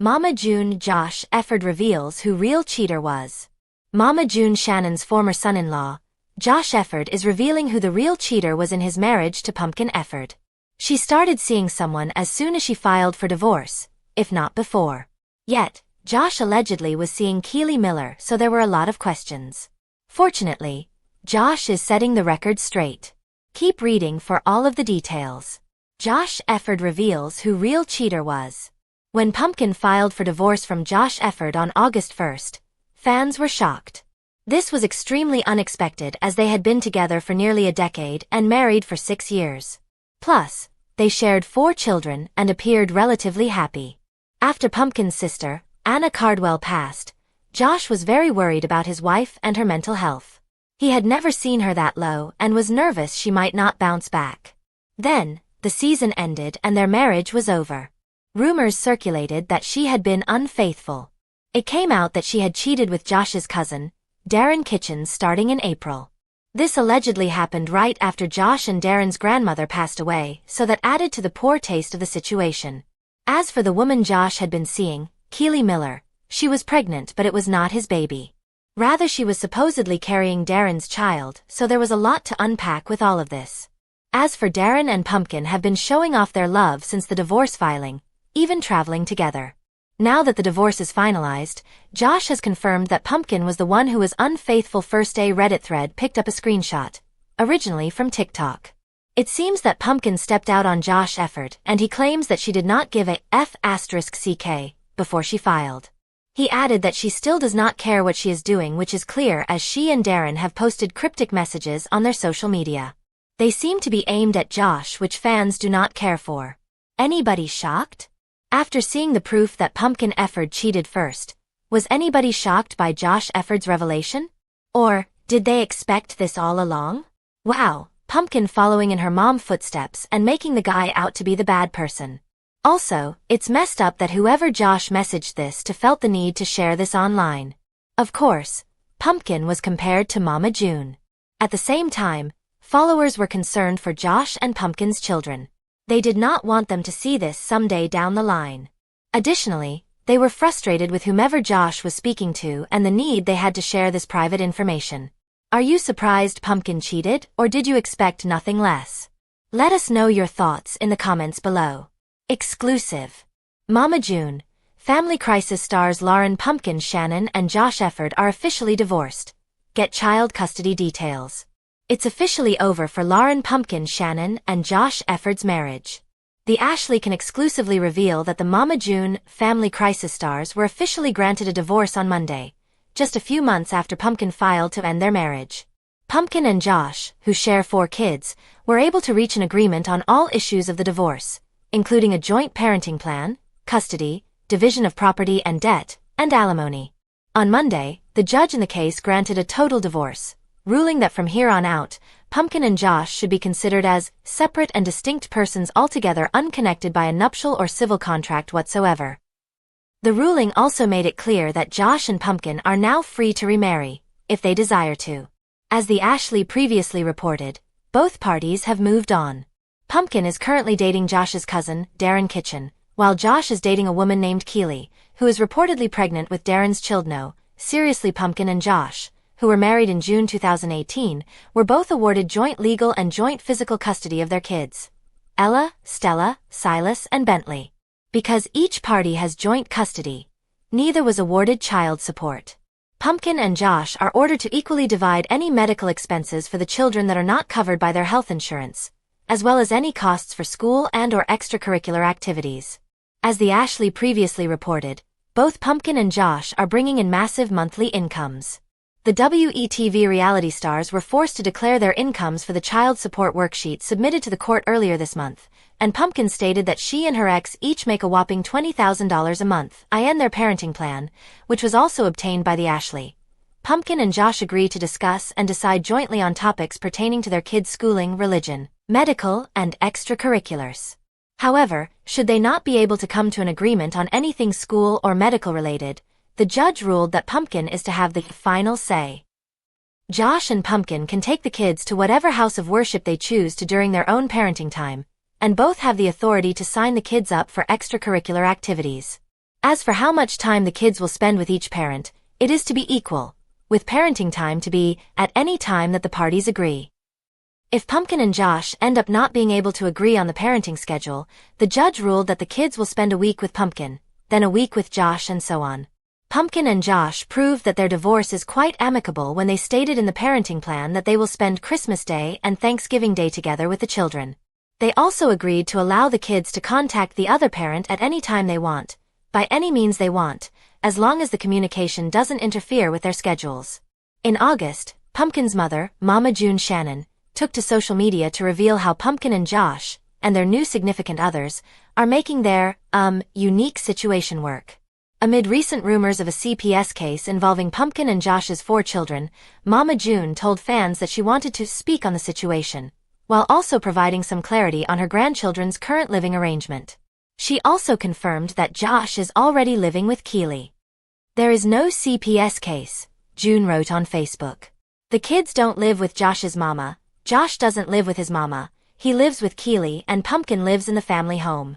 Mama June Josh Efird reveals who real cheater was. Mama June Shannon's former son-in-law, Josh Efird, is revealing who the real cheater was in his marriage to Pumpkin Efird. She started seeing someone as soon as she filed for divorce, if not before. Yet, Josh allegedly was seeing Keely Miller, so there were a lot of questions. Fortunately, Josh is setting the record straight. Keep reading for all of the details. Josh Efird reveals who real cheater was. When Pumpkin filed for divorce from Josh Efird on August 1st, fans were shocked. This was extremely unexpected as they had been together for nearly a decade and married for 6 years. Plus, they shared 4 children and appeared relatively happy. After Pumpkin's sister, Anna Cardwell, passed, Josh was very worried about his wife and her mental health. He had never seen her that low and was nervous she might not bounce back. Then, the season ended and their marriage was over. Rumors circulated that she had been unfaithful. It came out that she had cheated with Josh's cousin, Darrin Kitchens, starting in April. This allegedly happened right after Josh and Darrin's grandmother passed away, so that added to the poor taste of the situation. As for the woman Josh had been seeing, Keely Miller, she was pregnant, but it was not his baby. Rather, she was supposedly carrying Darrin's child, so there was a lot to unpack with all of this. As for Darrin and Pumpkin, have been showing off their love since the divorce filing, even traveling together. Now that the divorce is finalized, Josh has confirmed that Pumpkin was the one who was unfaithful. First, a Reddit thread picked up a screenshot, originally from TikTok. It seems that Pumpkin stepped out on Josh Efird, and he claims that she did not give a F***ck before she filed. He added that she still does not care what she is doing, which is clear as she and Darrin have posted cryptic messages on their social media. They seem to be aimed at Josh, which fans do not care for. Anybody shocked? After seeing the proof that Pumpkin Efird cheated first, was anybody shocked by Josh Efird's revelation? Or, did they expect this all along? Wow, Pumpkin following in her mom's footsteps and making the guy out to be the bad person. Also, it's messed up that whoever Josh messaged this to felt the need to share this online. Of course, Pumpkin was compared to Mama June. At the same time, followers were concerned for Josh and Pumpkin's children. They did not want them to see this someday down the line. Additionally, they were frustrated with whomever Josh was speaking to and the need they had to share this private information. Are you surprised Pumpkin cheated, or did you expect nothing less? Let us know your thoughts in the comments below. Exclusive. Mama June, Family Crisis stars Lauryn Pumpkin, Shannon and Josh Efird are officially divorced. Get child custody details. It's officially over for Lauryn Pumpkin, Shannon and Josh Efird's marriage. The Ashley can exclusively reveal that the Mama June, Family Crisis stars were officially granted a divorce on Monday, just a few months after Pumpkin filed to end their marriage. Pumpkin and Josh, who share 4 kids, were able to reach an agreement on all issues of the divorce, including a joint parenting plan, custody, division of property and debt, and alimony. On Monday, the judge in the case granted a total divorce, ruling that from here on out, Pumpkin and Josh should be considered as separate and distinct persons altogether, unconnected by a nuptial or civil contract whatsoever. The ruling also made it clear that Josh and Pumpkin are now free to remarry, if they desire to. As the Ashley previously reported, both parties have moved on. Pumpkin is currently dating Josh's cousin, Darrin Kitchens, while Josh is dating a woman named Keely, who is reportedly pregnant with Darrin's children. Seriously, Pumpkin and Josh, who were married in June 2018, were both awarded joint legal and joint physical custody of their kids, Ella, Stella, Silas and Bentley. Because each party has joint custody, neither was awarded child support. Pumpkin and Josh are ordered to equally divide any medical expenses for the children that are not covered by their health insurance, as well as any costs for school and/or extracurricular activities. As the Ashley previously reported, both Pumpkin and Josh are bringing in massive monthly incomes. The WeTV reality stars were forced to declare their incomes for the child support worksheet submitted to the court earlier this month, and Pumpkin stated that she and her ex each make a whopping $20,000 a month in their parenting plan, which was also obtained by the Ashley. Pumpkin and Josh agree to discuss and decide jointly on topics pertaining to their kids' schooling, religion, medical, and extracurriculars. However, should they not be able to come to an agreement on anything school or medical related, the judge ruled that Pumpkin is to have the final say. Josh and Pumpkin can take the kids to whatever house of worship they choose to during their own parenting time, and both have the authority to sign the kids up for extracurricular activities. As for how much time the kids will spend with each parent, it is to be equal, with parenting time to be at any time that the parties agree. If Pumpkin and Josh end up not being able to agree on the parenting schedule, the judge ruled that the kids will spend a week with Pumpkin, then a week with Josh, and so on. Pumpkin and Josh proved that their divorce is quite amicable when they stated in the parenting plan that they will spend Christmas Day and Thanksgiving Day together with the children. They also agreed to allow the kids to contact the other parent at any time they want, by any means they want, as long as the communication doesn't interfere with their schedules. In August, Pumpkin's mother, Mama June Shannon, took to social media to reveal how Pumpkin and Josh, and their new significant others, are making their, unique situation work. Amid recent rumors of a CPS case involving Pumpkin and Josh's 4 children, Mama June told fans that she wanted to speak on the situation, while also providing some clarity on her grandchildren's current living arrangement. She also confirmed that Josh is already living with Keely. There is no CPS case, June wrote on Facebook. The kids don't live with Josh's mama, Josh doesn't live with his mama, he lives with Keely, and Pumpkin lives in the family home.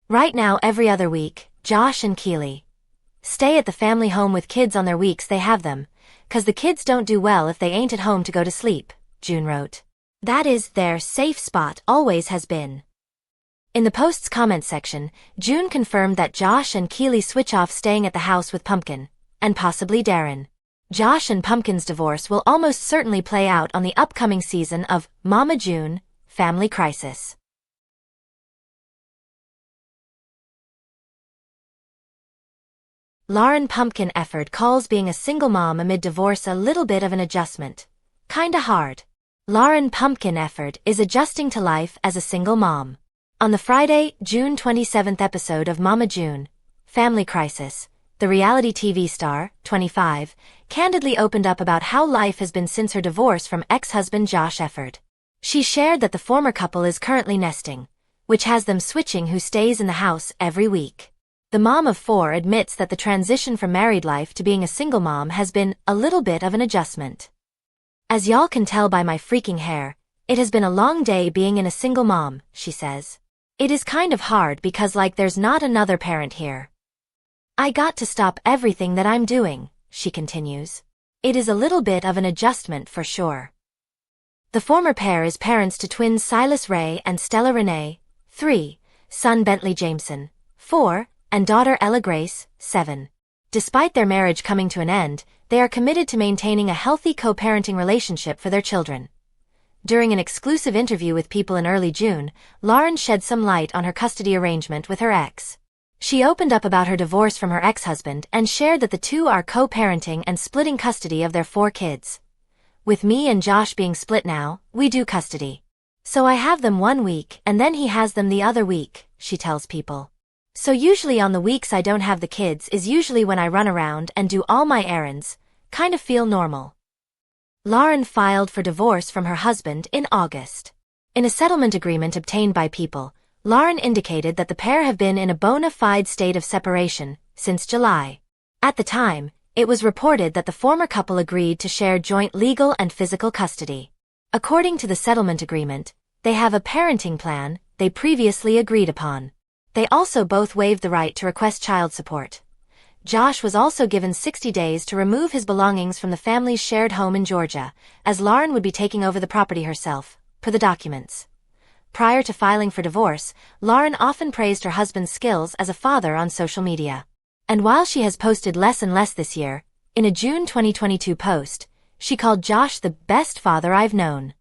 Right now every other week, Josh and Keely stay at the family home with kids on their weeks they have them, 'cause the kids don't do well if they ain't at home to go to sleep, June wrote. That is their safe spot, always has been. In the post's comment section, June confirmed that Josh and Keely switch off staying at the house with Pumpkin, and possibly Darrin. Josh and Pumpkin's divorce will almost certainly play out on the upcoming season of Mama June, Family Crisis. Lauryn Pumpkin Efird calls being a single mom amid divorce a little bit of an adjustment. Kinda hard. Lauryn Pumpkin Efird is adjusting to life as a single mom. On the Friday, June 27th episode of Mama June, Family Crisis, the reality TV star, 25, candidly opened up about how life has been since her divorce from ex-husband Josh Efird. She shared that the former couple is currently nesting, which has them switching who stays in the house every week. The mom of 4 admits that the transition from married life to being a single mom has been a little bit of an adjustment. As y'all can tell by my freaking hair, it has been a long day being in a single mom, she says. It is kind of hard because like there's not another parent here. I got to stop everything that I'm doing, she continues. It is a little bit of an adjustment for sure. The former pair is parents to twins Silas Ray and Stella Renee, 3, son Bentley Jameson, 4, and daughter Ella Grace, 7. Despite their marriage coming to an end, they are committed to maintaining a healthy co-parenting relationship for their children. During an exclusive interview with People in early June, Lauryn shed some light on her custody arrangement with her ex. She opened up about her divorce from her ex-husband and shared that the two are co-parenting and splitting custody of their 4 kids. With me and Josh being split now, we do custody. So I have them one week and then he has them the other week, she tells People. So usually on the weeks I don't have the kids is usually when I run around and do all my errands, kind of feel normal. Lauryn filed for divorce from her husband in August. In a settlement agreement obtained by People, Lauryn indicated that the pair have been in a bona fide state of separation since July. At the time, it was reported that the former couple agreed to share joint legal and physical custody. According to the settlement agreement, they have a parenting plan they previously agreed upon. They also both waived the right to request child support. Josh was also given 60 days to remove his belongings from the family's shared home in Georgia, as Lauryn would be taking over the property herself, per the documents. Prior to filing for divorce, Lauryn often praised her husband's skills as a father on social media. And while she has posted less and less this year, in a June 2022 post, she called Josh the best father I've known.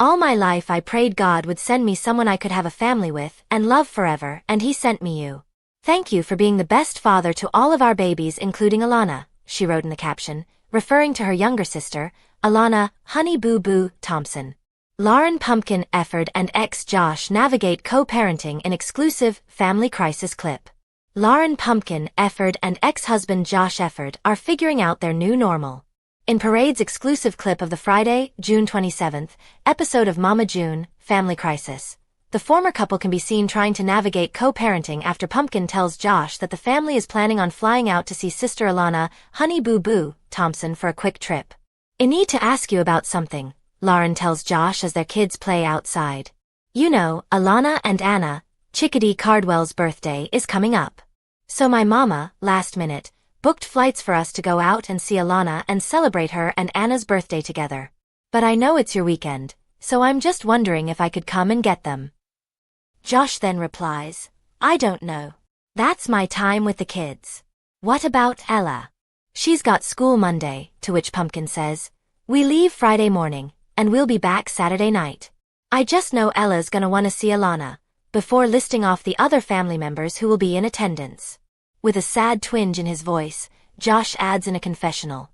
All my life I prayed God would send me someone I could have a family with and love forever, and he sent me you. Thank you for being the best father to all of our babies including Alana, she wrote in the caption, referring to her younger sister, Alana, Honey Boo Boo, Thompson. Lauryn Pumpkin Efird and ex-Josh navigate co-parenting in exclusive Family Crisis clip. Lauryn Pumpkin Efird and ex-husband Josh Efird are figuring out their new normal. In Parade's exclusive clip of the Friday, June 27th, episode of Mama June, Family Crisis, the former couple can be seen trying to navigate co-parenting after Pumpkin tells Josh that the family is planning on flying out to see sister Alana, Honey Boo Boo, Thompson for a quick trip. I need to ask you about something, Lauryn tells Josh as their kids play outside. You know, Alana and Anna, Chickadee Cardwell's birthday is coming up. So my mama, last minute, booked flights for us to go out and see Alana and celebrate her and Anna's birthday together. But I know it's your weekend, so I'm just wondering if I could come and get them. Josh then replies, I don't know. That's my time with the kids. What about Ella? She's got school Monday, to which Pumpkin says, we leave Friday morning, and we'll be back Saturday night. I just know Ella's gonna wanna see Alana, before listing off the other family members who will be in attendance. With a sad twinge in his voice, Josh adds in a confessional.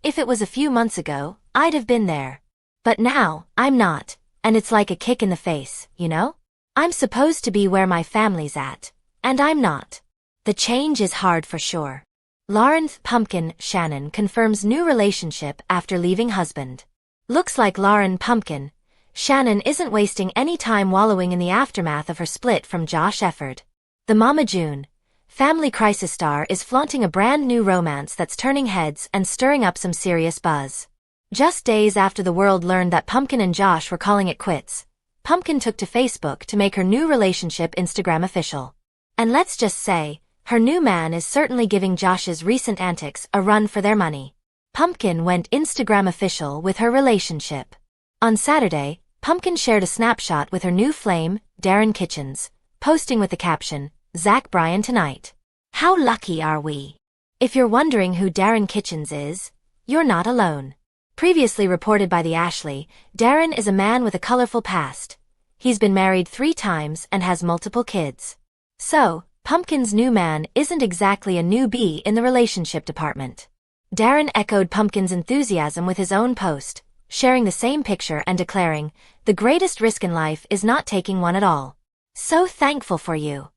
If it was a few months ago, I'd have been there. But now, I'm not, and it's like a kick in the face, you know? I'm supposed to be where my family's at, and I'm not. The change is hard for sure. Lauryn Pumpkin Shannon confirms new relationship after leaving husband. Looks like Lauryn Pumpkin Shannon isn't wasting any time wallowing in the aftermath of her split from Josh Efird. The Mama June family crisis star is flaunting a brand new romance that's turning heads and stirring up some serious buzz. Just days after the world learned that Pumpkin and Josh were calling it quits, Pumpkin took to Facebook to make her new relationship Instagram official. And let's just say, her new man is certainly giving Josh's recent antics a run for their money. Pumpkin went Instagram official with her relationship. On Saturday, Pumpkin shared a snapshot with her new flame, Darrin Kitchens, posting with the caption, Zach Bryan tonight. How lucky are we? If you're wondering who Darrin Kitchens is, you're not alone. Previously reported by the Ashley, Darrin is a man with a colorful past. He's been married 3 times and has multiple kids. So, Pumpkin's new man isn't exactly a newbie in the relationship department. Darrin echoed Pumpkin's enthusiasm with his own post, sharing the same picture and declaring, the greatest risk in life is not taking one at all. So thankful for you.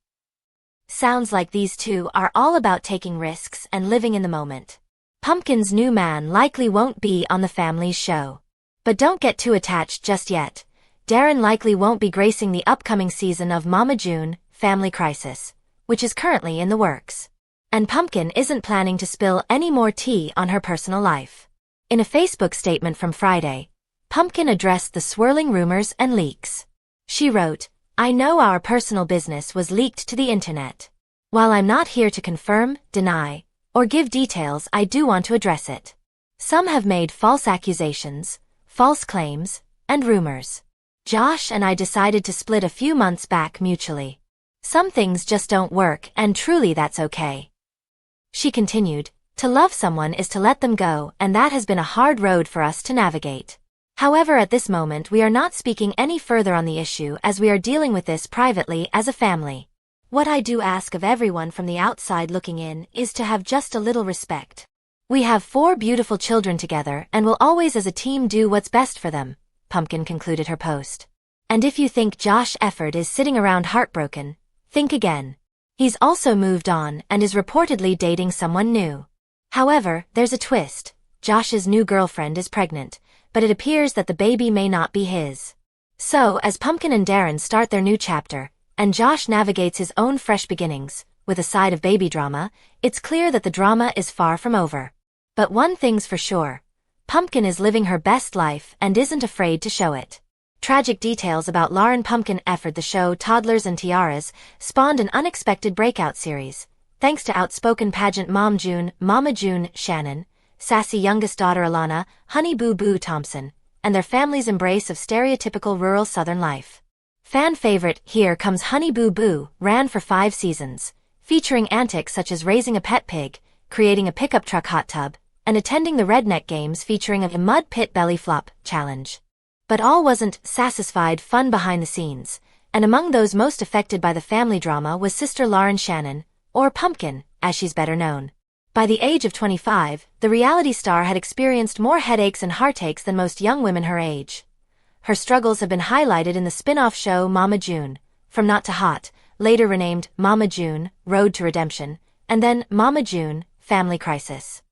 Sounds like these two are all about taking risks and living in the moment. Pumpkin's new man likely won't be on the family's show. But don't get too attached just yet. Darrin likely won't be gracing the upcoming season of Mama June, Family Crisis, which is currently in the works. And Pumpkin isn't planning to spill any more tea on her personal life. In a Facebook statement from Friday, Pumpkin addressed the swirling rumors and leaks. She wrote, I know our personal business was leaked to the internet. While I'm not here to confirm, deny, or give details, I do want to address it. Some have made false accusations, false claims, and rumors. Josh and I decided to split a few months back mutually. Some things just don't work, and truly that's okay. She continued, to love someone is to let them go, and that has been a hard road for us to navigate. However, at this moment we are not speaking any further on the issue as we are dealing with this privately as a family. What I do ask of everyone from the outside looking in is to have just a little respect. We have 4 beautiful children together and will always as a team do what's best for them, Pumpkin concluded her post. And if you think Josh Efird is sitting around heartbroken, think again. He's also moved on and is reportedly dating someone new. However, there's a twist. Josh's new girlfriend is pregnant, but it appears that the baby may not be his. So, as Pumpkin and Darrin start their new chapter, and Josh navigates his own fresh beginnings, with a side of baby drama, it's clear that the drama is far from over. But one thing's for sure. Pumpkin is living her best life and isn't afraid to show it. Tragic details about Lauryn Pumpkin Efird, the show Toddlers and Tiaras, spawned an unexpected breakout series, thanks to outspoken pageant Mama June Shannon, sassy youngest daughter Alana, Honey Boo Boo Thompson, and their family's embrace of stereotypical rural Southern life. Fan favorite Here Comes Honey Boo Boo ran for 5 seasons, featuring antics such as raising a pet pig, creating a pickup truck hot tub, and attending the redneck games featuring a mud pit belly flop challenge. But all wasn't satisfied fun behind the scenes, and among those most affected by the family drama was sister Lauryn Shannon, or Pumpkin, as she's better known. By the age of 25, the reality star had experienced more headaches and heartaches than most young women her age. Her struggles have been highlighted in the spin-off show Mama June, From Not to Hot, later renamed Mama June, Road to Redemption, and then Mama June, Family Crisis.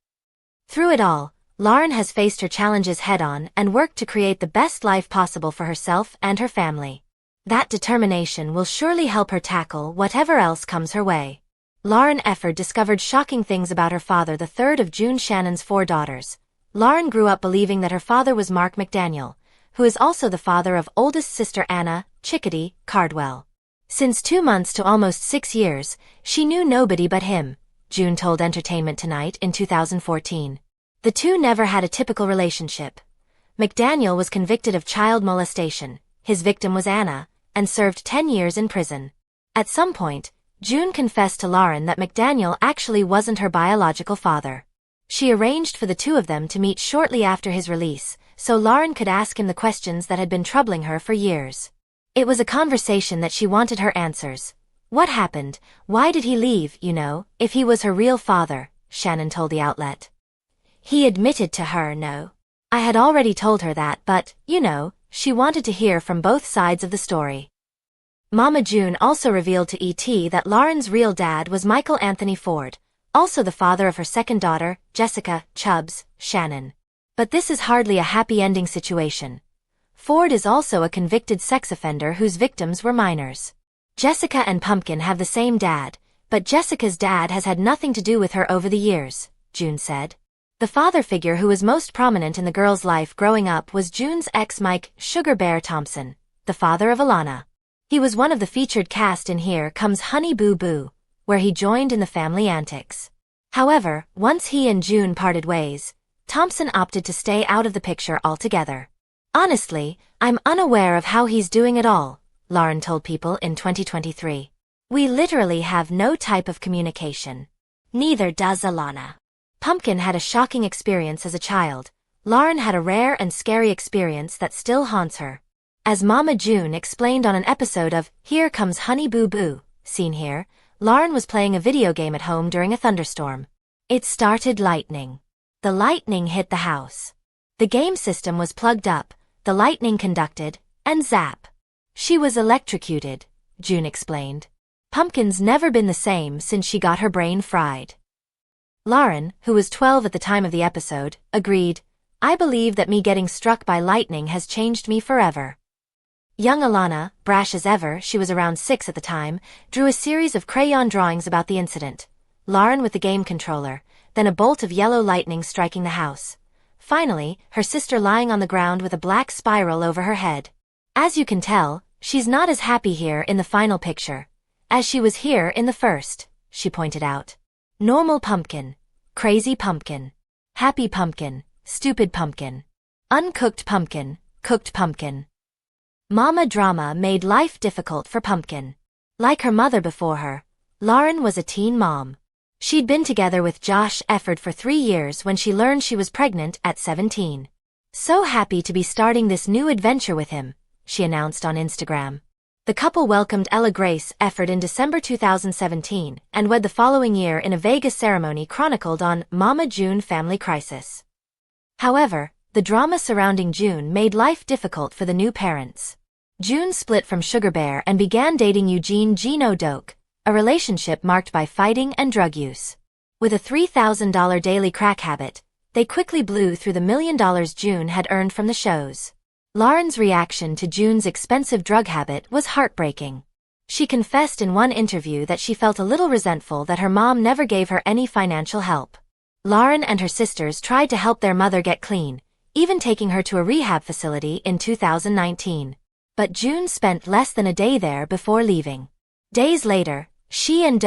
Through it all, Lauryn has faced her challenges head-on and worked to create the best life possible for herself and her family. That determination will surely help her tackle whatever else comes her way. Lauryn Efird discovered shocking things about her father, the third of June Shannon's 4 daughters. Lauryn grew up believing that her father was Mark McDaniel, who is also the father of oldest sister Anna, Chickadee, Cardwell. Since 2 months to almost 6 years, she knew nobody but him, June told Entertainment Tonight in 2014. The two never had a typical relationship. McDaniel was convicted of child molestation, his victim was Anna, and served 10 years in prison. At some point, June confessed to Lauryn that McDaniel actually wasn't her biological father. She arranged for the two of them to meet shortly after his release, so Lauryn could ask him the questions that had been troubling her for years. It was a conversation that she wanted her answers. What happened? Why did he leave, if he was her real father, Shannon told the outlet. He admitted to her no. I had already told her that, but, she wanted to hear from both sides of the story. Mama June also revealed to ET that Lauryn's real dad was Michael Anthony Ford, also the father of her second daughter, Jessica, Chubbs, Shannon. But this is hardly a happy ending situation. Ford is also a convicted sex offender whose victims were minors. Jessica and Pumpkin have the same dad, but Jessica's dad has had nothing to do with her over the years, June said. The father figure who was most prominent in the girl's life growing up was June's ex Mike Sugar Bear Thompson, the father of Alana. He was one of the featured cast in Here Comes Honey Boo Boo, where he joined in the family antics. However, once he and June parted ways, Thompson opted to stay out of the picture altogether. Honestly, I'm unaware of how he's doing at all, Lauryn told People in 2023. We literally have no type of communication. Neither does Alana. Pumpkin had a shocking experience as a child. Lauryn had a rare and scary experience that still haunts her. As Mama June explained on an episode of Here Comes Honey Boo Boo, seen here, Lauryn was playing a video game at home during a thunderstorm. It started lightning. The lightning hit the house. The game system was plugged up, the lightning conducted, and zap. She was electrocuted, June explained. Pumpkin's never been the same since she got her brain fried. Lauryn, who was 12 at the time of the episode, agreed, I believe that me getting struck by lightning has changed me forever. Young Alana, brash as ever, she was around 6 at the time, drew a series of crayon drawings about the incident. Lauryn with the game controller, then a bolt of yellow lightning striking the house. Finally, her sister lying on the ground with a black spiral over her head. As you can tell, she's not as happy here in the final picture as she was here in the first, she pointed out. Normal pumpkin, crazy pumpkin, happy pumpkin, stupid pumpkin, uncooked pumpkin, cooked pumpkin. Mama drama made life difficult for Pumpkin. Like her mother before her, Lauryn was a teen mom. She'd been together with Josh Efird for 3 years when she learned she was pregnant at 17. So happy to be starting this new adventure with him, she announced on Instagram. The couple welcomed Ella Grace Efird in December 2017 and wed the following year in a Vegas ceremony chronicled on Mama June Family Crisis. However, the drama surrounding June made life difficult for the new parents. June split from Sugar Bear and began dating Eugene Gino Doak, a relationship marked by fighting and drug use. With a $3,000 daily crack habit, they quickly blew through the $1 million June had earned from the shows. Lauryn's reaction to June's expensive drug habit was heartbreaking. She confessed in one interview that she felt a little resentful that her mom never gave her any financial help. Lauryn and her sisters tried to help their mother get clean, even taking her to a rehab facility in 2019. But June spent less than a day there before leaving. Days later, she and